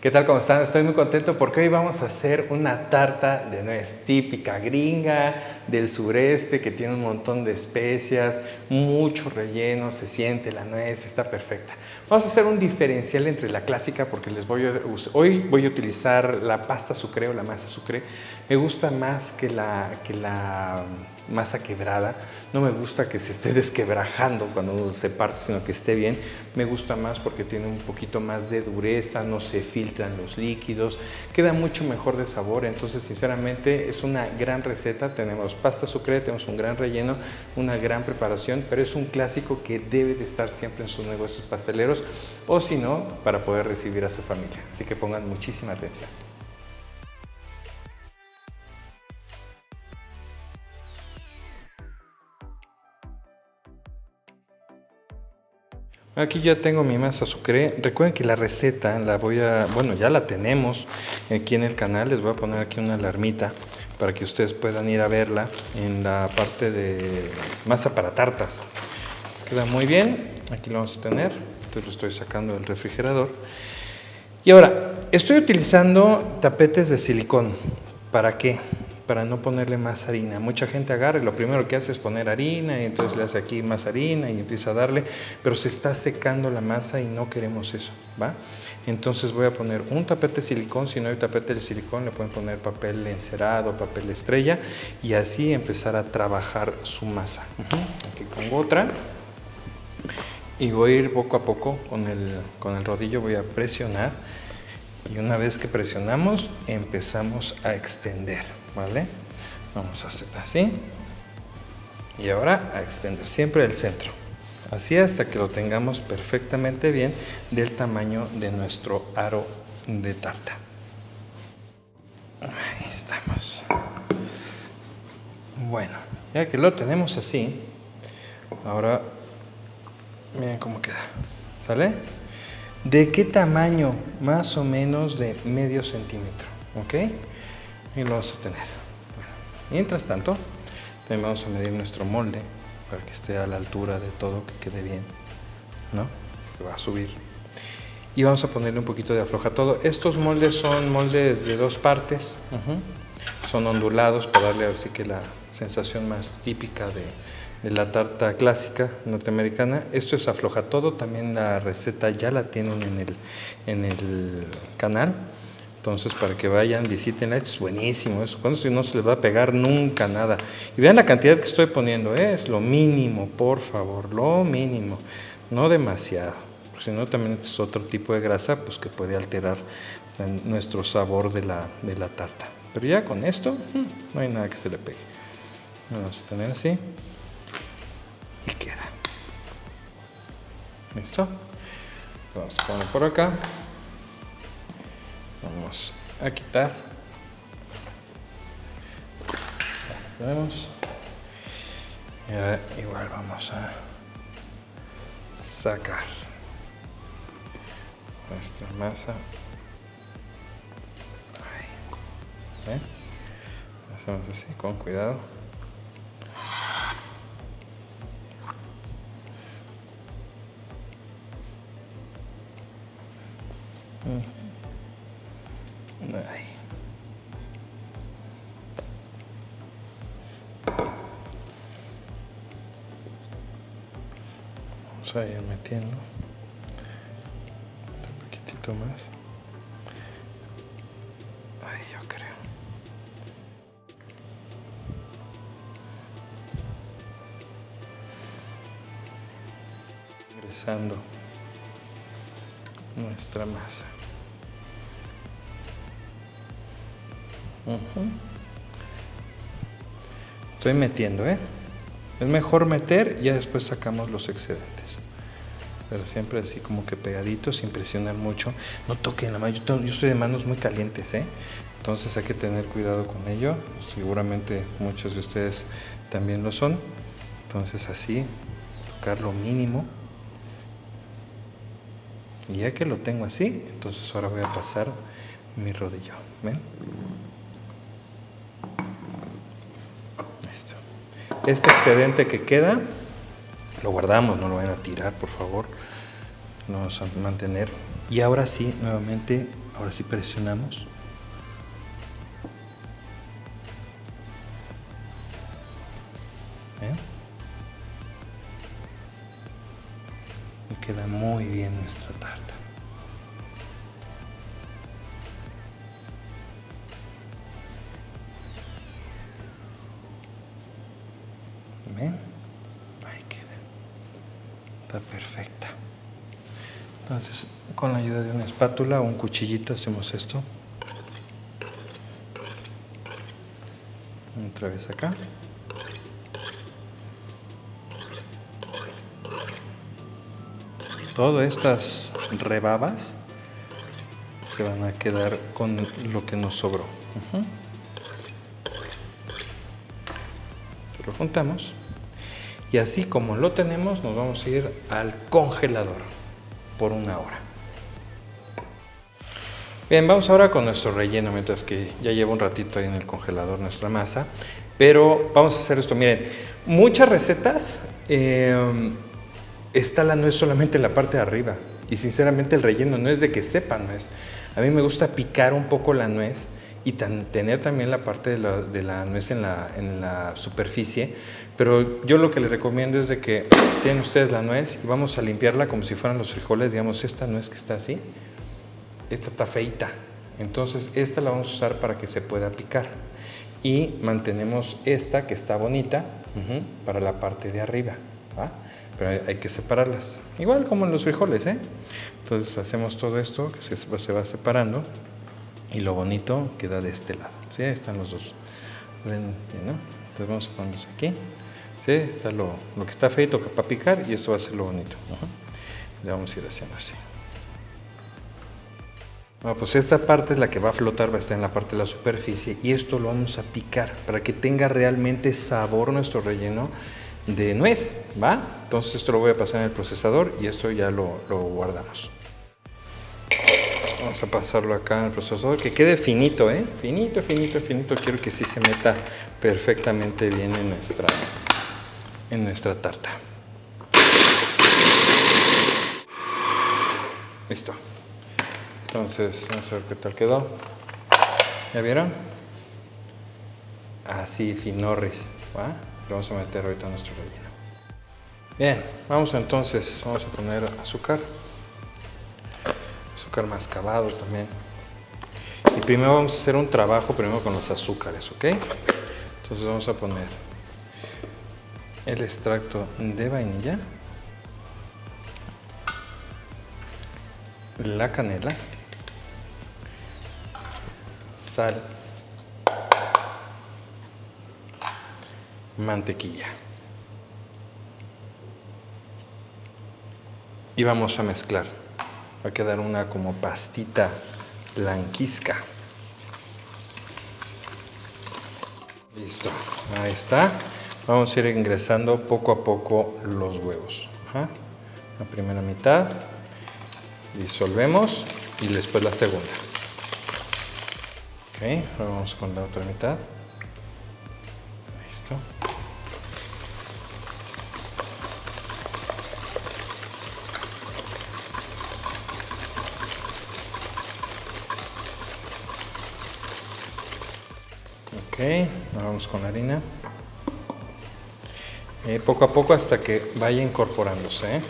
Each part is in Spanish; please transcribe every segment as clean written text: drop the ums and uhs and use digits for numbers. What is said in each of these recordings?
¿Qué tal? ¿Cómo están? Estoy muy contento porque hoy vamos a hacer una tarta de nuez típica gringa del sureste que tiene un montón de especias, mucho relleno, se siente la nuez, está perfecta. Vamos a hacer un diferencial entre la clásica porque hoy voy a utilizar la pasta sucré o la masa sucré. Me gusta más que la masa quebrada. No me gusta que se esté desquebrajando cuando se parte, sino que esté bien. Me gusta más porque tiene un poquito más de dureza, no se filtran los líquidos, queda mucho mejor de sabor. Entonces, sinceramente, es una gran receta. Tenemos pasta sucré, tenemos un gran relleno, una gran preparación, pero es un clásico que debe de estar siempre en sus negocios pasteleros, o si no, para poder recibir a su familia. Así que pongan muchísima atención. Aquí ya tengo mi masa sucré. Recuerden que la receta ya la tenemos aquí en el canal. Les voy a poner aquí una alarmita para que ustedes puedan ir a verla en la parte de masa para tartas. Queda muy bien. Aquí lo vamos a tener. Entonces lo estoy sacando del refrigerador. Y ahora, estoy utilizando tapetes de silicón. ¿Para qué? Para no ponerle más harina. Mucha gente agarra y lo primero que hace es poner harina y entonces le hace aquí más harina y empieza a darle, pero se está secando la masa y no queremos eso, ¿va? Entonces voy a poner un tapete de silicón. Si no hay tapete de silicón, le pueden poner papel encerado, papel estrella y así empezar a trabajar su masa. Aquí pongo otra y voy a ir poco a poco con el rodillo, voy a presionar y una vez que presionamos empezamos a extender. ¿Vale? Vamos a hacer así y ahora a extender siempre el centro, así hasta que lo tengamos perfectamente bien del tamaño de nuestro aro de tarta. Ahí estamos. Bueno, ya que lo tenemos así, ahora miren cómo queda. ¿Sale? ¿De qué tamaño? Más o menos de medio centímetro, ¿ok? Y lo vamos a tener. Bueno, mientras tanto, también vamos a medir nuestro molde para que esté a la altura de todo, que quede bien, ¿no? Que va a subir. Y vamos a ponerle un poquito de aflojatodo. Estos moldes son moldes de dos partes. Son ondulados para darle así que la sensación más típica de la tarta clásica norteamericana. Esto es aflojatodo. También la receta ya la tienen en el canal. Entonces, para que vayan, visítenla, esto es buenísimo, eso. Con eso no se les va a pegar nunca nada. Y vean la cantidad que estoy poniendo, es lo mínimo, por favor, lo mínimo, no demasiado. Porque si no, también este es otro tipo de grasa, pues que puede alterar nuestro sabor de la tarta. Pero ya con esto, no hay nada que se le pegue. Vamos a tener así y queda. ¿Listo? Vamos a poner por acá. Vamos a quitar. Vemos. Y ahora igual vamos a sacar nuestra masa. Ahí. ¿Eh? Hacemos así con cuidado. Ahí. Vamos a ir metiendo un poquitito más. Ahí yo creo. Ingresando nuestra masa. Estoy metiendo, Es mejor meter y ya después sacamos los excedentes. Pero siempre así como que pegaditos, sin presionar mucho. No toquen la mano. Yo soy de manos muy calientes, Entonces hay que tener cuidado con ello. Seguramente muchos de ustedes también lo son. Entonces así, tocar lo mínimo. Y ya que lo tengo así, entonces ahora voy a pasar mi rodillo. ¿Ven? Listo. Este excedente que queda, lo guardamos, no lo vayan a tirar, por favor. Lo vamos a mantener. Y ahora sí, nuevamente Ahora sí presionamos. ¿Ven? Y queda muy bien nuestra tarta. ¿Ven? Ahí queda. Está perfecta. Entonces, con la ayuda de una espátula o un cuchillito hacemos esto. Otra vez acá. Todas estas rebabas se van a quedar con lo que nos sobró. Lo juntamos y así como lo tenemos nos vamos a ir al congelador por 1 hora. Bien, vamos ahora con nuestro relleno, mientras que ya lleva un ratito ahí en el congelador nuestra masa, pero vamos a hacer esto. Miren, muchas recetas está la nuez solamente en la parte de arriba y sinceramente el relleno no es de que sepa nuez. A mí me gusta picar un poco la nuez y tener también la parte de la nuez en la superficie, pero yo lo que les recomiendo es de que tienen ustedes la nuez y vamos a limpiarla como si fueran los frijoles. Digamos, esta nuez que está así, esta está feita, entonces esta la vamos a usar para que se pueda picar y mantenemos esta que está bonita para la parte de arriba, ¿va? Pero hay que separarlas, igual como en los frijoles, ¿eh? Entonces hacemos todo esto que se va separando y lo bonito queda de este lado, ¿sí? Ahí están los dos, ¿ven? ¿No? Entonces vamos a ponerlos aquí, ¿sí? Está lo que está feito para picar y esto va a ser lo bonito. Le vamos a ir haciendo así. Bueno, pues esta parte es la que va a flotar, va a estar en la parte de la superficie y esto lo vamos a picar para que tenga realmente sabor nuestro relleno de nuez, ¿va? Entonces esto lo voy a pasar en el procesador y esto ya lo guardamos. Vamos a pasarlo acá en el procesador, que quede finito, ¿eh? Finito, finito, finito. Quiero que sí se meta perfectamente bien en nuestra tarta. Listo. Entonces, vamos a ver qué tal quedó. ¿Ya vieron? Así, finorris, ¿va? Lo vamos a meter ahorita a nuestro relleno. Bien, vamos a poner azúcar mascabado también. Y primero vamos a hacer un trabajo con los azúcares, ¿ok? Entonces vamos a poner el extracto de vainilla, la canela, sal, mantequilla. Y vamos a mezclar. Va a quedar una como pastita blanquizca. Listo, ahí está. Vamos a ir ingresando poco a poco los huevos. La primera mitad, disolvemos y después la segunda. Ok, ahora vamos con la otra mitad. Listo. Ok, ahora vamos con la harina. Poco a poco hasta que vaya incorporándose.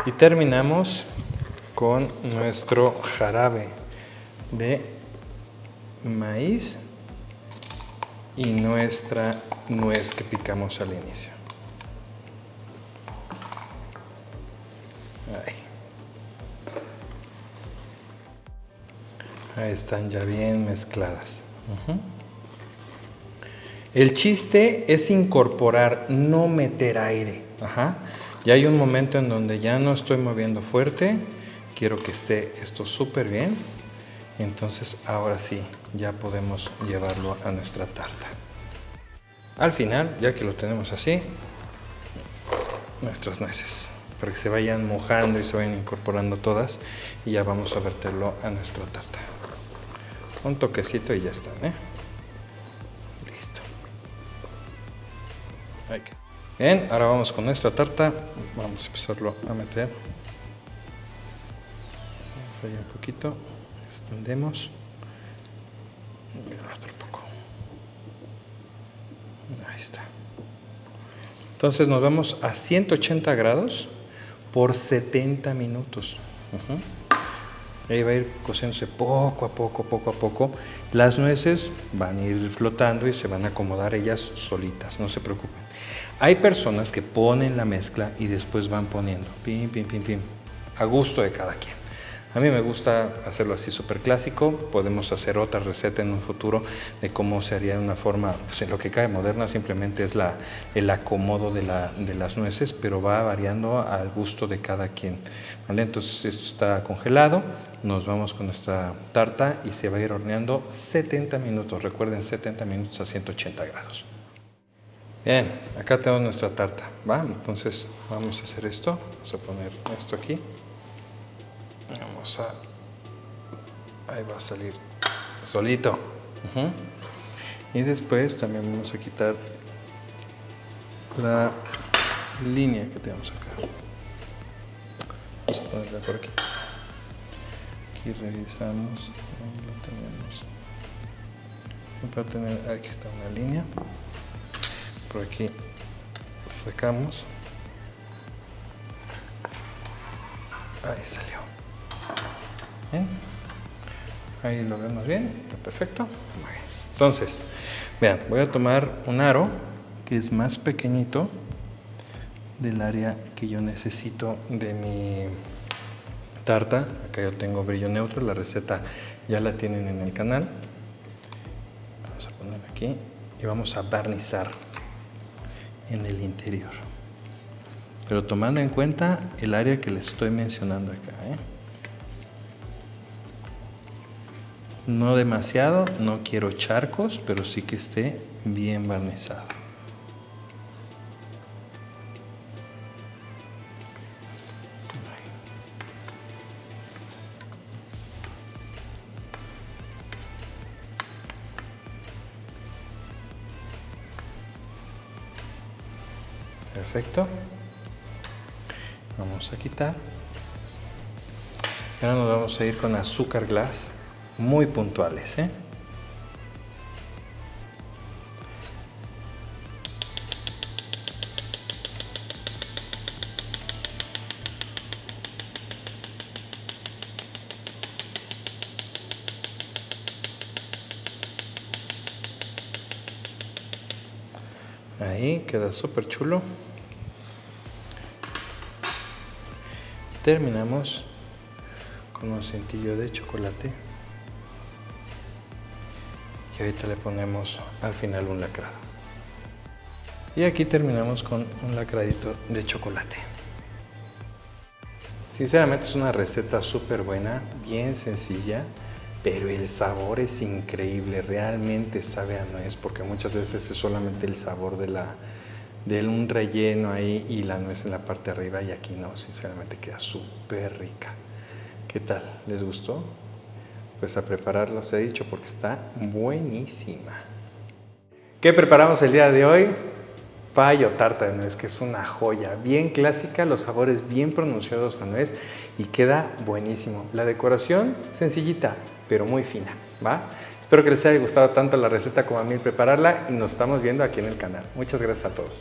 Y terminamos con nuestro jarabe de maíz y nuestra nuez que picamos al inicio. Ahí están ya bien mezcladas. El chiste es incorporar, no meter aire. Ya hay un momento en donde ya no estoy moviendo fuerte. Quiero que esté esto súper bien. Entonces ahora sí, ya podemos llevarlo a nuestra tarta. Al final, ya que lo tenemos así, nuestras nueces, para que se vayan mojando y se vayan incorporando todas. Y ya vamos a verterlo a nuestra tarta. Un toquecito y ya están, Listo. Bien, ahora vamos con nuestra tarta. Vamos a empezarlo a meter. Vamos allá un poquito. Extendemos. Y el otro poco. Ahí está. Entonces nos vamos a 180 grados por 70 minutos. Ahí va a ir cociéndose poco a poco. Las nueces van a ir flotando y se van a acomodar ellas solitas, no se preocupen. Hay personas que ponen la mezcla y después van poniendo, pim, a gusto de cada quien. A mí me gusta hacerlo así súper clásico. Podemos hacer otra receta en un futuro de cómo se haría de una forma, pues en lo que cae moderna, simplemente es el acomodo de las nueces, pero va variando al gusto de cada quien. ¿Vale? Entonces esto está congelado, nos vamos con nuestra tarta y se va a ir horneando 70 minutos. Recuerden, 70 minutos a 180 grados. Bien, acá tenemos nuestra tarta, ¿va? Entonces vamos a hacer esto, vamos a poner esto aquí. Ahí va a salir solito. Y después también vamos a quitar la línea que tenemos acá. Vamos a ponerla por aquí. Aquí revisamos, lo tenemos. Siempre va a tener, aquí está una línea. Por aquí sacamos. Ahí salió. Bien. Ahí lo vemos bien. Perfecto. Muy bien. Entonces, vean, voy a tomar un aro que es más pequeñito del área que yo necesito de mi tarta. Acá yo tengo brillo neutro. La receta ya la tienen en el canal. Vamos a poner aquí y vamos a barnizar en el interior, pero tomando en cuenta el área que les estoy mencionando acá, No demasiado, no quiero charcos, pero sí que esté bien barnizado. Perfecto. Vamos a quitar. Ahora nos vamos a ir con azúcar glass, muy puntuales, Ahí queda súper chulo. Terminamos con un cintillo de chocolate y ahorita le ponemos al final un lacrado. Y aquí terminamos con un lacradito de chocolate. Sinceramente es una receta súper buena, bien sencilla, pero el sabor es increíble, realmente sabe a nuez, porque muchas veces es solamente el sabor de un relleno ahí y la nuez en la parte de arriba, y aquí no, sinceramente queda súper rica. ¿Qué tal? ¿Les gustó? Pues a prepararlo os he dicho porque está buenísima. ¿Qué preparamos el día de hoy? Pie o tarta de nuez, que es una joya, bien clásica, los sabores bien pronunciados a nuez y queda buenísimo. La decoración sencillita, pero muy fina, ¿va? Espero que les haya gustado tanto la receta como a mí prepararla y nos estamos viendo aquí en el canal. Muchas gracias a todos.